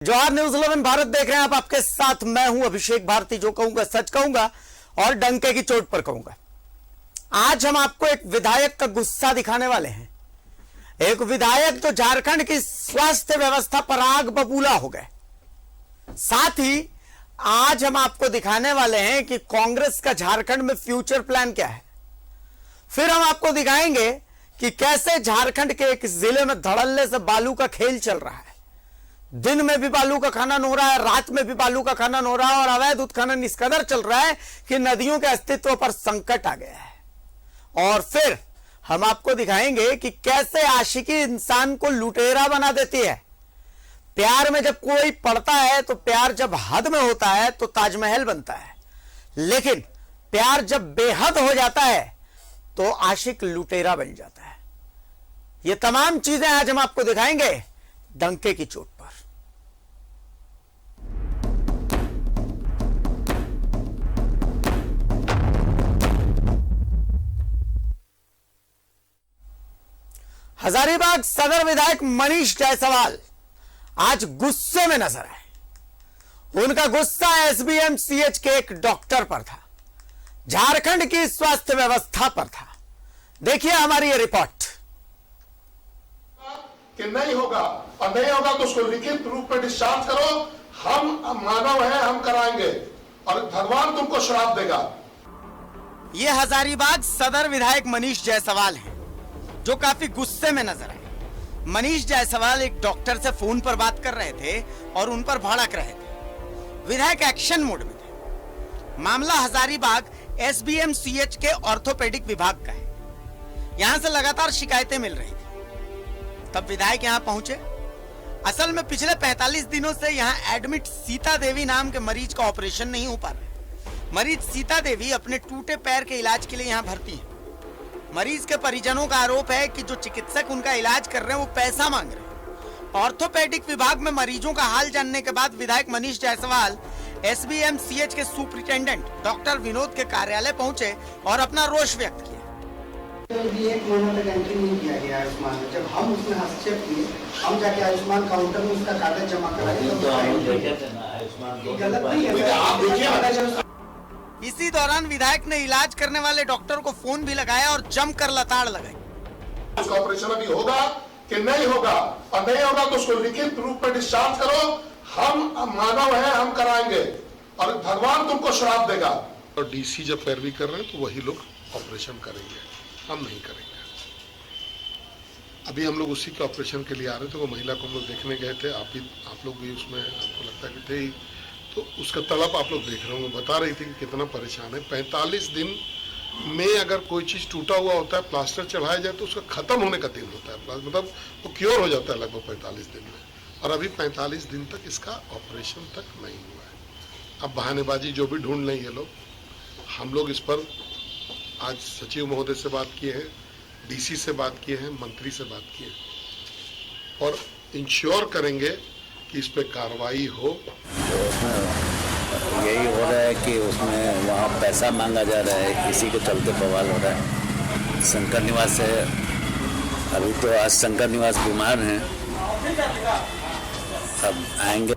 Jawahar news 11 Bharat देख रहे हैं आप। आपके साथ मैं हूं अभिषेक भारती। जो कहूंगा सच कहूंगा और डंके की चोट पर कहूंगा। आज हम आपको एक विधायक का गुस्सा दिखाने वाले हैं। एक विधायक जो झारखंड की स्वास्थ्य व्यवस्था पर आग बबूला हो गए। साथ ही आज हम आपको दिखाने वाले हैं कि कांग्रेस का झारखंड में फ्यूचर प्लान क्या है। फिर हम आपको दिखाएंगे कि कैसे झारखंड के एक जिले में धड़ल्ले से बालू का खेल चल रहा है। दिन में भी बालू का खनन हो रहा है, रात में भी बालू का खनन हो रहा है और अवैध उत्खनन इस कदर चल रहा है कि नदियों के अस्तित्व पर संकट आ गया है। और फिर हम आपको दिखाएंगे कि कैसे आशिकी इंसान को लुटेरा बना देती है। प्यार में जब कोई पड़ता है तो प्यार जब हद में होता है तो ताजमहल बनता है, लेकिन प्यार जब बेहद हो जाता है तो आशिक लुटेरा बन जाता है। ये तमाम चीजें आज हम आपको दिखाएंगे डंके की चोट पर। हजारीबाग सदर विधायक मनीष जायसवाल आज गुस्से में नजर आए। उनका गुस्सा एसबीएमसीएच के एक डॉक्टर पर था, झारखंड की स्वास्थ्य व्यवस्था पर था। देखिए हमारी ये रिपोर्ट। कि नहीं होगा और नहीं होगा तो उसको लिखित रूप में डिस्चार्ज करो। हम मानव हैं, हम कराएंगे और भगवान तुमको श्राप देगा। ये हजारीबाग सदर विधायक मनीष जायसवाल हैं, जो काफी गुस्से में नजर आए। मनीष जायसवाल एक डॉक्टर से फोन पर बात कर रहे थे और उन पर भड़क रहे थे। विधायक एक्शन मोड में थे। मामला हजारीबाग एसबीएमसीएच के ऑर्थोपेडिक विभाग का है। यहां से लगातार शिकायतें मिल रही थी। तब विधायक यहां पहुंचे। असल में पिछले 45 दिनों से यहां एडमिट सीता देवी नाम के मरीज का ऑपरेशन नहीं हो पा रहा। मरीज सीता देवी अपने टूटे पैर के इलाज के लिए यहां भर्ती है। मरीज के परिजनों का आरोप है कि जो चिकित्सक उनका इलाज कर रहे हैं वो पैसा मांग रहे हैं। ऑर्थोपेडिक विभाग में मरीजों का हाल जानने के बाद विधायक मनीष जायसवाल एसबीएमसीएच के सुपरिटेंडेंट डॉक्टर विनोद के कार्यालय पहुंचे और अपना रोष व्यक्त किया। एक महीना तक एंट्री नहीं किया गया आयुष्मान में। जब हम उसमें हस्तक्षेप किए, हम जाके आयुष्मान काउंटर में उसका कागज जमा कराए तो गलत नहीं है। इसी दौरान विधायक ने इलाज करने वाले डॉक्टर को फोन भी लगाया और जमकर लताड़ लगाई। उसका ऑपरेशन अभी होगा कि नहीं होगा और नहीं होगा तो उसको लिखित रूप में डिस्चार्ज करो। हम मानव हैं, हम कराएंगे और भगवान तुमको श्राप देगा। और डीसी जब पैरवी कर रहे हैं तो वही लोग ऑपरेशन करेंगे, हम नहीं करेंगे। अभी हम लोग उसी के ऑपरेशन के लिए आ रहे थे। वो महिला को हम लोग देखने गए थे। आप लोग भी उसमें हमको लगता है कि थे ही। तो उसका तड़प आप लोग देख रहे होंगे। बता रही थी कि कितना परेशान है। 45 दिन में अगर कोई चीज़ टूटा हुआ होता है, प्लास्टर चढ़ाया जाए तो उसका खत्म होने का दिन होता है। मतलब वो क्योर हो जाता है लगभग 45 दिन में। और अभी 45 दिन तक इसका ऑपरेशन तक नहीं हुआ है। अब बहानेबाजी जो भी ढूंढ लें ये लोग। हम लोग इस पर आज सचिव महोदय से बात किए हैं, डीसी से बात किए हैं, मंत्री से बात किए हैं और इंश्योर करेंगे कि इस पे कार्रवाई हो। यही हो रहा है कि उसमें वहाँ पैसा मांगा जा रहा है, इसी के चलते बवाल हो रहा है। शंकर निवास है, अभी तो आज शंकर निवास बीमार हैं, अब आएंगे।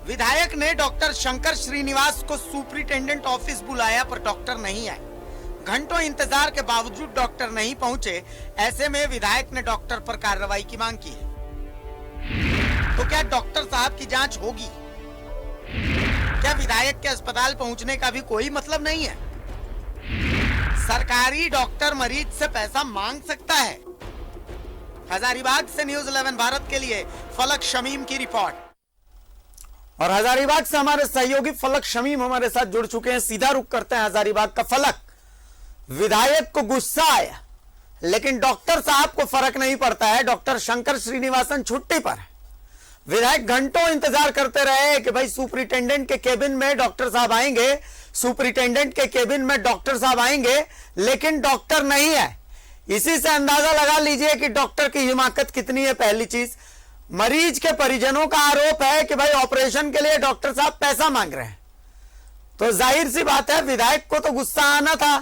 विधायक ने डॉक्टर शंकर श्रीनिवास को सुपरिटेंडेंट ऑफिस बुलाया पर डॉक्टर नहीं आए। घंटों इंतजार के बावजूद डॉक्टर नहीं पहुंचे। ऐसे में विधायक ने डॉक्टर पर कार्रवाई की मांग की है। तो क्या डॉक्टर साहब की जांच होगी? क्या विधायक के अस्पताल पहुंचने का भी कोई मतलब नहीं है? सरकारी डॉक्टर मरीज से पैसा मांग सकता है? हजारीबाग से न्यूज 11 भारत के लिए फलक शमीम की रिपोर्ट। और हजारीबाग से हमारे सहयोगी फलक शमीम हमारे साथ जुड़ चुके हैं। सीधा रुख करते हैं हजारीबाग का। फलक, विधायक को गुस्सा आया लेकिन डॉक्टर साहब को फर्क नहीं पड़ता है। डॉक्टर शंकर श्रीनिवासन छुट्टी पर है। विधायक घंटों इंतजार करते रहे कि भाई सुपरिटेंडेंट के केबिन में डॉक्टर साहब आएंगे, सुपरिटेंडेंट के केबिन में डॉक्टर साहब आएंगे, लेकिन डॉक्टर नहीं है। इसी से अंदाजा लगा लीजिए कि डॉक्टर की हिमाकत कितनी है। पहली चीज, मरीज के परिजनों का आरोप है कि भाई ऑपरेशन के लिए डॉक्टर साहब पैसा मांग रहे हैं। तो जाहिर सी बात है विधायक को तो गुस्सा आना था।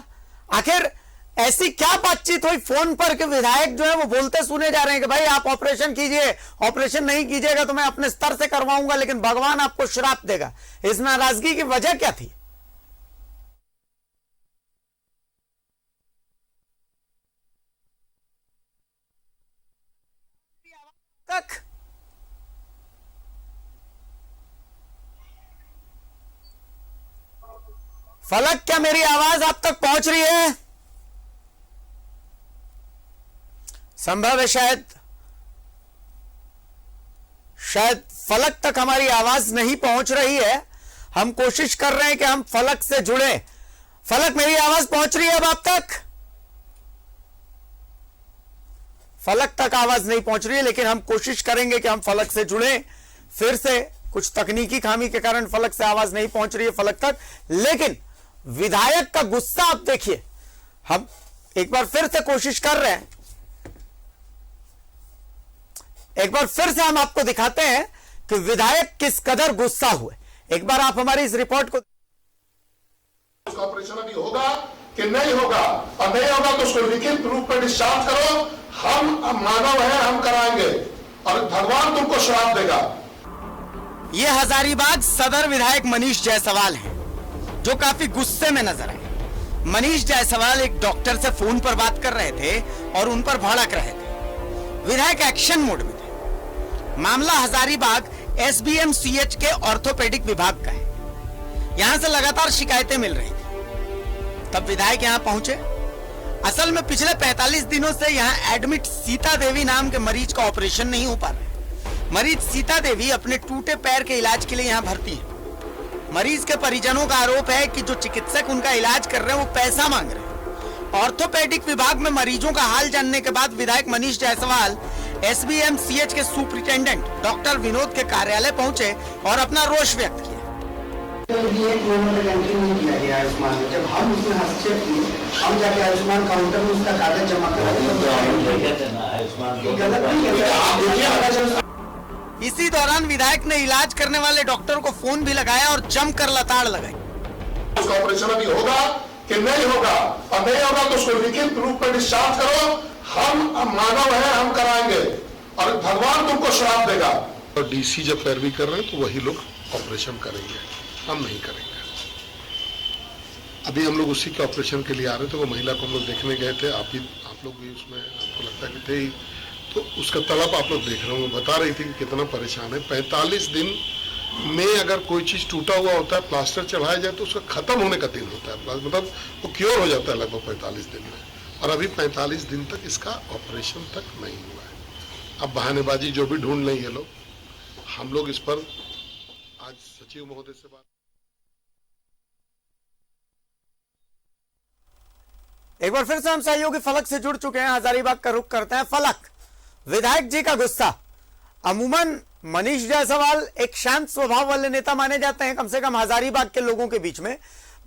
आखिर ऐसी क्या बातचीत हुई फोन पर कि विधायक जो है वो बोलते सुने जा रहे हैं कि भाई आप ऑपरेशन कीजिए, ऑपरेशन नहीं कीजिएगा तो मैं अपने स्तर से करवाऊंगा, लेकिन भगवान आपको श्राप देगा। इस नाराजगी की वजह क्या थी? तक फलक, क्या मेरी आवाज आप तक पहुंच रही है? संभव है शायद फलक तक हमारी आवाज नहीं पहुंच रही है। हम कोशिश कर रहे हैं कि हम फलक से जुड़े। फलक, मेरी आवाज पहुंच रही है अब आप तक? फलक तक आवाज नहीं पहुंच रही है, लेकिन हम कोशिश करेंगे कि हम फलक से जुड़े। फिर से कुछ तकनीकी खामी के कारण फलक से आवाज नहीं पहुंच रही है फलक तक, लेकिन विधायक का गुस्सा आप देखिए। हम एक बार फिर से कोशिश कर रहे हैं, एक बार फिर से हम आपको दिखाते हैं कि विधायक किस कदर गुस्सा हुए। एक बार आप हमारी इस रिपोर्ट को, उसका ऑपरेशन अभी होगा कि नहीं होगा, और नहीं होगा तो उसको लिखित रूप में डिस्चार्ज करो। हम मानव हैं, हम कराएंगे, और भगवान तुमको श्राप देगा। यह हजारीबाग सदर विधायक मनीष जायसवाल हैं, जो काफी गुस्से में नजर आए। मनीष जायसवाल एक डॉक्टर से फोन पर बात कर रहे थे और उन पर भड़क रहे थे। विधायक एक्शन मोड में थे। मामला हजारीबाग SBMCH के ऑर्थोपेडिक विभाग का है। यहां से लगातार शिकायतें मिल रही थी, तब विधायक यहां पहुंचे। असल में पिछले 45 दिनों से यहां एडमिट सीता देवी नाम के मरीज का ऑपरेशन नहीं हो पा रहा। मरीज सीता देवी अपने टूटे पैर के इलाज के लिए यहां भर्ती है। मरीज के परिजनों का आरोप है कि जो चिकित्सक उनका इलाज कर रहे हैं वो पैसा मांग रहे हैं। ऑर्थोपेडिक विभाग में मरीजों का हाल जानने के बाद विधायक मनीष जायसवाल SBMCH के सुपरिटेंडेंट डॉक्टर विनोद के कार्यालय पहुंचे और अपना रोष व्यक्त किया। ये 1 महीना तक एंट्री नहीं किया गया आयुष्मान में। जब हम उसमें हस्तक्षेप किए, हम जाके आयुष्मान काउंटर में उसका कागज जमा कराए, गलत नहीं है। इसी दौरान विधायक ने इलाज करने वाले डॉक्टर को फोन भी लगाया और जमकर लताड़ लगाई। उसका ऑपरेशन अभी होगा कि नहीं होगा, और नहीं होगा तो उसको लिखित रूप में डिस्चार्ज करो। हम मानव हैं, हम कराएंगे, और भगवान तुमको श्राप देगा। और DC जब पैरवी कर रहे हैं तो वही लोग ऑपरेशन करेंगे, हम नहीं करेंगे। अभी हम लोग उसी के ऑपरेशन के लिए आ रहे थे, वो महिला को हम लोग देखने गए थे। आप लोग भी उसमें, हमको लगता है कि थे ही, तो उसका तड़प आप लोग देख रहे होंगे। बता रही थी कि कितना परेशान है। 45 दिन में अगर कोई चीज टूटा हुआ होता है, प्लास्टर चढ़ाया जाए तो उसका खत्म होने का दिन होता है, मतलब वो क्योर हो जाता है लगभग 45 दिन में। और अभी 45 दिन तक इसका ऑपरेशन तक नहीं हुआ है। अब बहानेबाजी जो भी ढूंढ लें ये लोग, हम लोग इस पर आज सचिव महोदय से बात। एक बार फिर से हम सहयोगी फलक से जुड़ चुके हैं। हजारीबाग का रुख करते हैं। फलक, विधायक जी का गुस्सा। अमूमन मनीष जायसवाल एक शांत स्वभाव वाले नेता माने जाते हैं, कम से कम हजारीबाग के लोगों के बीच में।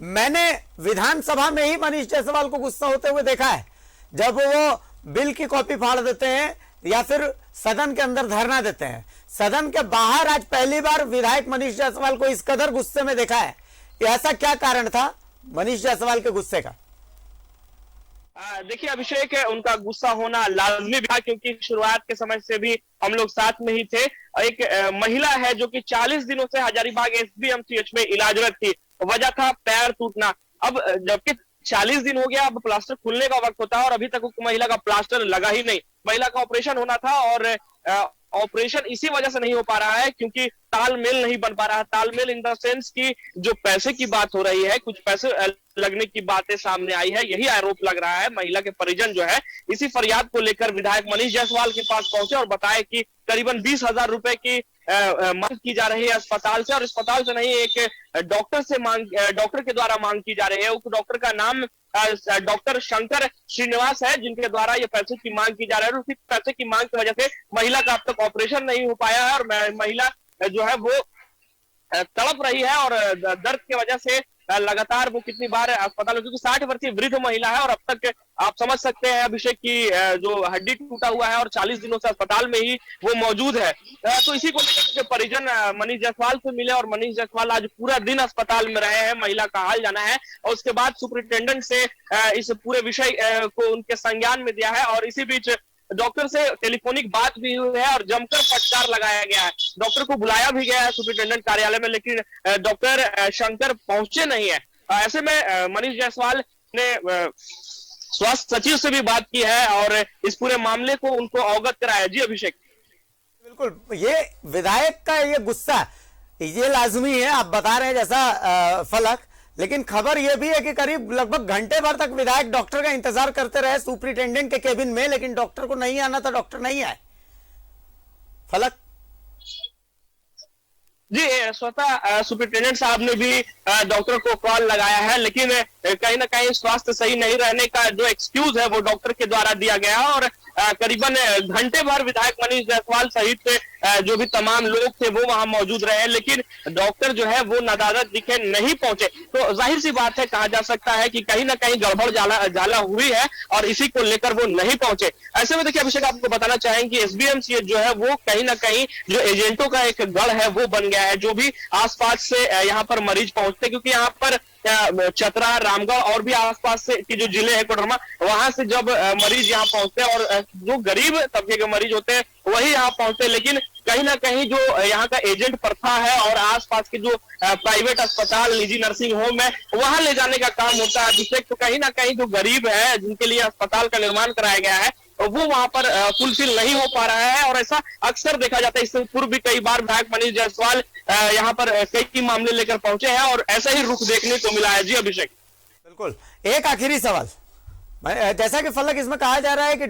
मैंने विधानसभा में ही मनीष जायसवाल को गुस्सा होते हुए देखा है, जब वो बिल की कॉपी फाड़ देते हैं या फिर सदन के अंदर धरना देते हैं। सदन के बाहर आज पहली बार विधायक मनीष जायसवाल को इस कदर गुस्से में देखा है। ऐसा क्या कारण था मनीष जायसवाल के गुस्से का? देखिए अभिषेक, उनका गुस्सा होना लाजमी था, क्योंकि शुरुआत के समय से भी हम लोग साथ में ही थे। एक महिला है जो कि 40 दिनों से हजारीबाग SBMCH में इलाजरत थी। वजह था पैर टूटना। अब जबकि 40 दिन हो गया, अब प्लास्टर खुलने का वक्त होता है और अभी तक महिला का प्लास्टर लगा ही नहीं। महिला का ऑपरेशन होना था और ऑपरेशन इसी वजह से नहीं हो पा रहा है क्योंकि तालमेल नहीं बन पा रहा है। तालमेल इन द सेंस की जो पैसे की बात हो रही है, कुछ पैसे लगने की बातें सामने आई है, यही आरोप लग रहा है। महिला के परिजन जो है इसी फरियाद को लेकर विधायक मनीष जायसवाल के पास पहुंचे और बताए कि करीबन 20,000 रुपए की मांग की जा रही है अस्पताल से, और अस्पताल से नहीं, एक डॉक्टर से डॉक्टर के द्वारा मांग की जा रही है। उस डॉक्टर का नाम डॉक्टर शंकर श्रीनिवास है, जिनके द्वारा ये पैसे की मांग की जा रही है। उसी पैसे की मांग की वजह से महिला का अब तक ऑपरेशन नहीं हो पाया है और महिला जो है वो तड़प रही है और दर्द की वजह से लगातार वो कितनी बार अस्पताल में, क्योंकि 60 वर्षीय वृद्ध महिला है और अब तक आप समझ सकते हैं अभिषेक की जो हड्डी टूटा हुआ है और 40 दिनों से अस्पताल में ही वो मौजूद है। तो इसी को लेकर परिजन मनीष जायसवाल से मिले और मनीष जायसवाल आज पूरा दिन अस्पताल में रहे हैं, महिला का हाल जाना है और उसके बाद सुपरिटेंडेंट से इस पूरे विषय को उनके संज्ञान में दिया है। और इसी बीच डॉक्टर से टेलीफोनिक बात भी हुई है और जमकर फटकार लगाया गया है। डॉक्टर को बुलाया भी गया है सुपरिटेंडेंट कार्यालय में, लेकिन डॉक्टर शंकर पहुंचे नहीं है। ऐसे में मनीष जायसवाल ने स्वास्थ्य सचिव से भी बात की है और इस पूरे मामले को उनको अवगत कराया। जी अभिषेक। बिल्कुल, ये विधायक का ये गुस्सा ये लाजमी है, आप बता रहे हैं जैसा फलक, लेकिन खबर यह भी है कि करीब लगभग घंटे भर तक विधायक डॉक्टर का इंतजार करते रहे सुपरिटेंडेंट के केबिन में, लेकिन डॉक्टर को नहीं आना था, डॉक्टर नहीं आए। फलक जी, स्वतः सुपरिटेंडेंट साहब ने भी डॉक्टर को कॉल लगाया है, लेकिन कहीं ना कहीं स्वास्थ्य सही नहीं रहने का जो एक्सक्यूज है वो डॉक्टर के द्वारा दिया गया और करीबन घंटे भर विधायक मनीष जायसवाल सहित जो भी तमाम लोग थे वो वहां मौजूद रहे, लेकिन डॉक्टर जो है वो नदारद दिखे नहीं पहुंचे। तो जाहिर सी बात है, कहा जा सकता है कि कहीं ना कहीं गड़बड़ जाला हुई है और इसी को लेकर वो नहीं पहुंचे। ऐसे में देखिए अभिषेक, आपको बताना चाहेंगे एसबीएमसीएच जो है वो कहीं ना कहीं जो एजेंटों का एक गढ़ है वो बन गया है। जो भी आसपास से यहाँ पर मरीज पहुंचते, क्योंकि यहाँ पर चतरा, रामगढ़ और भी आसपास से की जो जिले हैं कोडरमा, वहां से जब मरीज यहाँ पहुंचते हैं और जो गरीब तबके के मरीज होते हैं वही यहाँ पहुंचते हैं, लेकिन कहीं ना कहीं जो यहाँ का एजेंट प्रथा है और आसपास के जो प्राइवेट अस्पताल, निजी नर्सिंग होम है वहां ले जाने का काम होता है अभिषेक। तो कहीं ना कहीं जो गरीब है जिनके लिए अस्पताल का निर्माण कराया गया है वो वहां पर फुलफिल नहीं हो पा रहा है और ऐसा अक्सर देखा जाता है। इससे पूर्व भी कई बार विधायक मनीष जायसवाल यहाँ पर कई मामले लेकर पहुंचे हैं और ऐसा ही रुख देखने को मिला है। जी अभिषेक। बिल्कुल, एक आखिरी सवाल, जैसा कि फलक इसमें कहा जा रहा है कि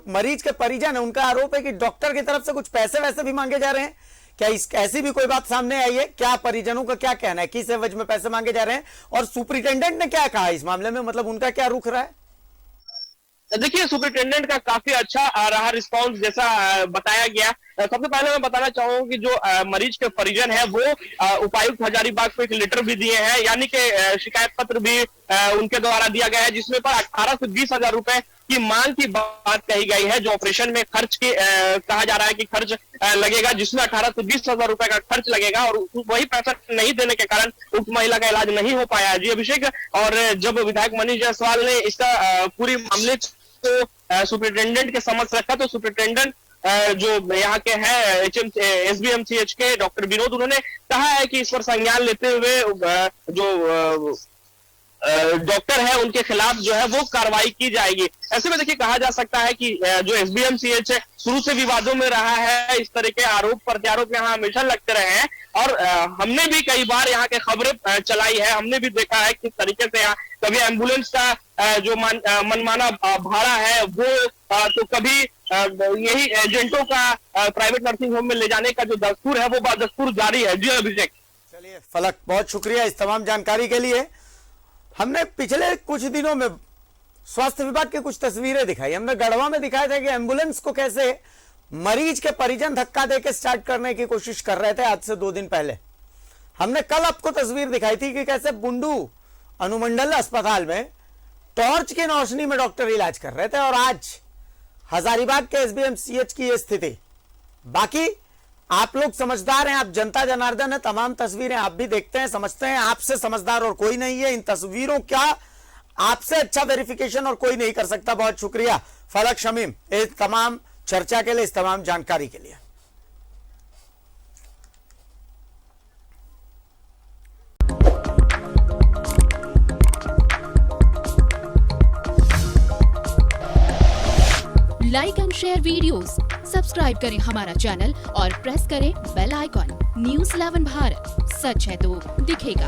मरीज के परिजन है उनका आरोप है कि डॉक्टर की तरफ से कुछ पैसे वैसे भी मांगे जा रहे हैं, क्या ऐसी भी कोई बात सामने आई है? क्या परिजनों का क्या कहना है, किस एवज में पैसे मांगे जा रहे हैं और सुपरिटेंडेंट ने क्या कहा इस मामले में, मतलब उनका क्या रुख रहा है? देखिए, सुपरिटेंडेंट का काफी अच्छा रहा रिस्पांस जैसा बताया गया। सबसे पहले मैं बताना चाहूंगा कि जो मरीज के परिजन है वो उपायुक्त हजारीबाग को एक लेटर भी दिए हैं, यानी कि शिकायत पत्र भी उनके द्वारा दिया गया है, जिसमें पर 18 से 20 हजार रुपए की मांग की बात कही गई है। जो ऑपरेशन में खर्च के कहा जा रहा है कि खर्च लगेगा, जिसमें 18 से 20 हजार रुपए का खर्च लगेगा और वही पैसा नहीं देने के कारण उक्त महिला का इलाज नहीं हो पाया है। जी अभिषेक, और जब विधायक मनीष जायसवाल ने इसका पूरी मामले को सुपरिटेंडेंट के समक्ष रखा तो सुपरिटेंडेंट जो यहाँ के हैं एसबीएमसीएच के डॉक्टर विनोद, उन्होंने कहा है कि इस पर संज्ञान लेते हुए जो डॉक्टर है उनके खिलाफ जो है वो कार्रवाई की जाएगी। ऐसे में देखिए कहा जा सकता है कि जो एसबीएमसीएच शुरू से विवादों में रहा है, इस तरह के आरोप प्रत्यारोप यहाँ हमेशा लगते रहे हैं और हमने भी कई बार यहाँ के खबरें चलाई है, हमने भी देखा है किस तरीके से यहाँ कभी एम्बुलेंस का जो मनमाना भाड़ा है वो तो कभी यही एजेंटों का प्राइवेट नर्सिंग होम में ले जाने का जो दस्तूर है वो दस्तूर जारी है। जी अभिषेक। चलिए फलक, बहुत शुक्रिया इस तमाम जानकारी के लिए। हमने पिछले कुछ दिनों में स्वास्थ्य विभाग की कुछ तस्वीरें दिखाई, हमने गढ़वा में दिखाया था कि एम्बुलेंस को कैसे मरीज के परिजन धक्का देकर स्टार्ट करने की कोशिश कर रहे थे। आज से 2 दिन पहले हमने कल आपको तस्वीर दिखाई थी कि कैसे बुंडू अनुमंडल अस्पताल में टॉर्च की रोशनी में डॉक्टर इलाज कर रहे थे और आज हजारीबाग के एसबीएमसीएच की यह स्थिति। बाकी आप लोग समझदार हैं, आप जनता जनार्दन है, तमाम तस्वीरें आप भी देखते हैं, समझते हैं, आपसे समझदार और कोई नहीं है। इन तस्वीरों का आपसे अच्छा वेरिफिकेशन और कोई नहीं कर सकता। बहुत शुक्रिया फलक शमीम इस तमाम चर्चा के लिए, इस तमाम जानकारी के लिए। Like and share videos, subscribe करें हमारा चैनल और प्रेस करें बेल आइकॉन। न्यूज़ 11 भारत, सच है तो दिखेगा।